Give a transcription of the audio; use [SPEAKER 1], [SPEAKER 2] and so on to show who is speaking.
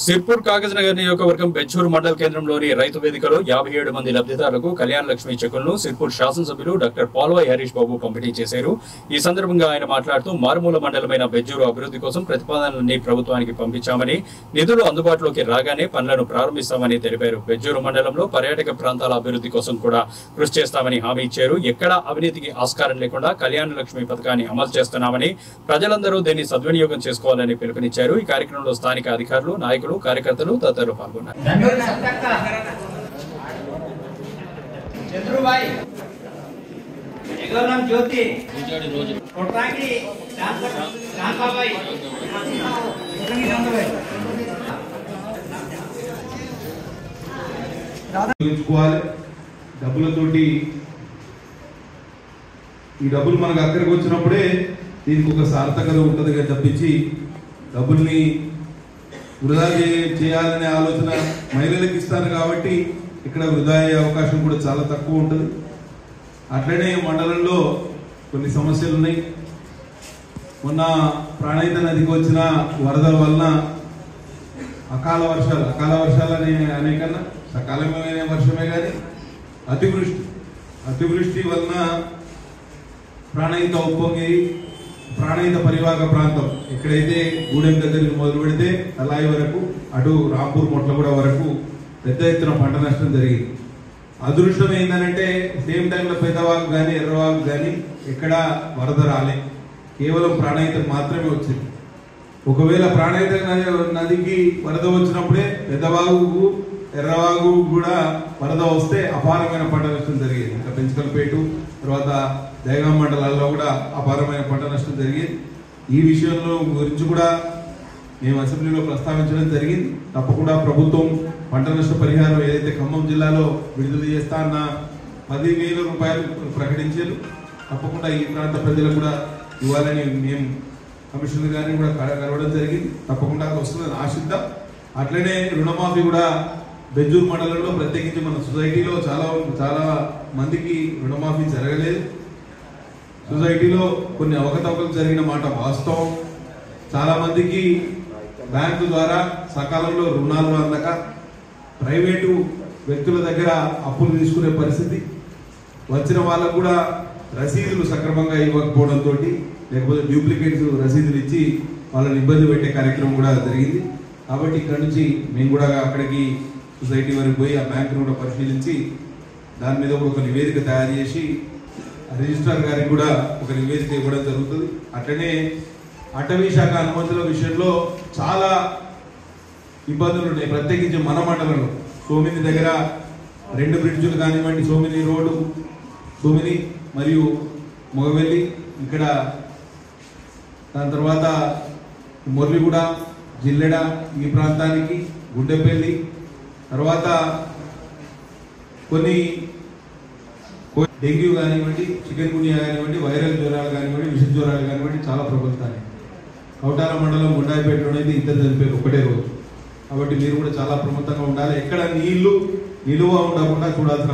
[SPEAKER 1] సిర్పూర్ కాగజ్నగర్ నియోజకవర్గం బెచ్చూరు మండల కేంద్రంలోని రైతు వేదికలో 57 మంది లబ్ధిదారులకు కళ్యాణ లక్ష్మి చెక్కులను సిర్పూర్ శాసనసభ్యులు డాక్టర్ పాల్వాయి హరీష్ బాబు పంపిణీ చేశారు. ఈ సందర్భంగా ఆయన మాట్లాడుతూ మారుమూల మండలమైన బెచ్చూరు అభివృద్ధి కోసం ప్రతిపాదనలన్నీ ప్రభుత్వానికి పంపించామని, నిధులు అందుబాటులోకి రాగానే పనులను ప్రారంభిస్తామని తెలిపారు. బెచ్చూరు మండలంలో పర్యాటక ప్రాంతాల అభివృద్ధి కోసం కూడా కృషి చేస్తామని హామీ ఇచ్చారు. ఎక్కడా అవినీతికి ఆస్కారం లేకుండా కళ్యాణ లక్ష్మి పథకాన్ని అమలు చేస్తున్నామని, ప్రజలందరూ దీన్ని సద్వినియోగం చేసుకోవాలని పిలుపునిచ్చారు. ఈ కార్యక్రమంలో స్థానిక అధికారులు, నాయకులు, కార్యకర్తలు తదితరులు పాల్గొన్నారు.
[SPEAKER 2] డబ్బులతోటి ఈ డబ్బులు మనకు అక్కడికి వచ్చినప్పుడే దీనికి ఒక సార్థకత ఉంటుంది కదా తప్పించి డబ్బుల్ని వృధా చేయాలనే ఆలోచన మహిళలకు ఇస్తాను కాబట్టి ఇక్కడ వృధా అయ్యే అవకాశం కూడా చాలా తక్కువ ఉంటుంది. అట్లనే మండలంలో కొన్ని సమస్యలు ఉన్నాయి. మొన్న ప్రాణహిత నదికి వచ్చిన వరదల వలన అకాల వర్షాలు అనేకన్నా సకాలమైన వర్షమే కానీ అతివృష్టి వలన ప్రాణహిత ఉప్పొంగి ప్రాణహిత పరివాహక ప్రాంతం ఎక్కడైతే గూడెం దగ్గరికి మొదలు పెడితే తలాయి వరకు అటు రాంపూర్ మొట్లగూడ వరకు పెద్ద ఎత్తున పంట నష్టం జరిగింది. అదృష్టం ఏంటంటే సేమ్ టైంలో పెద్దవాగు కానీ ఎర్రవాగు కానీ ఎక్కడ వరద రాలే, కేవలం ప్రాణహిత మాత్రమే వచ్చింది. ఒకవేళ ప్రాణహిత నదికి వరద వచ్చినప్పుడే పెద్దవాగు ఎర్రవాగు కూడా వరద వస్తే అపారమైన పంట నష్టం జరిగేది. ఇంకా పెంచకల్పేటు తర్వాత దైగాం మండలాల్లో కూడా అపారమైన పంట నష్టం జరిగేది. ఈ విషయంలో గురించి కూడా మేము అసెంబ్లీలో ప్రస్తావించడం జరిగింది. తప్పకుండా ప్రభుత్వం పంట నష్ట పరిహారం ఏదైతే ఖమ్మం జిల్లాలో విడుదల చేస్తా అన్న 10,000 రూపాయలు ప్రకటించారు. తప్పకుండా ఈ ప్రాంత ప్రజలకు కూడా ఇవ్వాలని మేము కమిషనర్ గారిని కూడా కలవడం జరిగింది. తప్పకుండా వస్తుందని ఆశిద్దాం. అట్లనే రుణమాఫీ కూడా బెచ్చూరు మండలంలో ప్రత్యేకించి మన సొసైటీలో చాలా మందికి రుణమాఫీ జరగలేదు. సొసైటీలో కొన్ని అవకతవకలు జరిగిన మాట వాస్తవం. చాలా మందికి బ్యాంకు ద్వారా సకాలంలో రుణాలు అందక ప్రైవేటు వ్యక్తుల దగ్గర అప్పులు తీసుకునే పరిస్థితి, వచ్చిన వాళ్ళకు కూడా రసీదులు సక్రమంగా ఇవ్వకపోవడంతో లేకపోతే డూప్లికేట్స్ రసీదులు ఇచ్చి వాళ్ళని ఇబ్బంది పెట్టే కార్యక్రమం కూడా జరిగింది. కాబట్టి ఇక్కడ నుంచి మేము కూడా అక్కడికి సొసైటీ వరకు పోయి ఆ బ్యాంకును కూడా పరిశీలించి దాని మీద ఒక నివేదిక తయారు చేసి రిజిస్ట్రార్ గారికి కూడా ఒక నివేదిక ఇవ్వడం జరుగుతుంది. అట్లనే అటవీ శాఖ అనుమతుల విషయంలో చాలా ఇబ్బందులు ఉన్నాయి. ప్రత్యేకించి మన మండలంలో సోమిని దగ్గర 2 బ్రిడ్జులు కానివ్వండి, సోమిని రోడ్డు, సోమిని మరియు మొగవెల్లి, ఇక్కడ దాని తర్వాత మురళిగూడ, జిల్లెడ ఈ ప్రాంతానికి, గుడ్డెపల్లి, తర్వాత కొన్ని డెంగ్యూ కానివ్వండి, చికెన్ గునియా కానివ్వండి, వైరల్ జ్వరాలు కానివ్వండి, విష జ్వరాలు కానివ్వండి చాలా ప్రభుత్వాన్ని. కౌటాల మండలం గుండాయిపేటలోనైతే ఇద్దరు చనిపోయారు ఒకటే రోజు. కాబట్టి మీరు కూడా చాలా ప్రముఖంగా ఉండాలి. ఎక్కడ నీళ్లు నిలువ ఉండకుండా చూడాల్సిన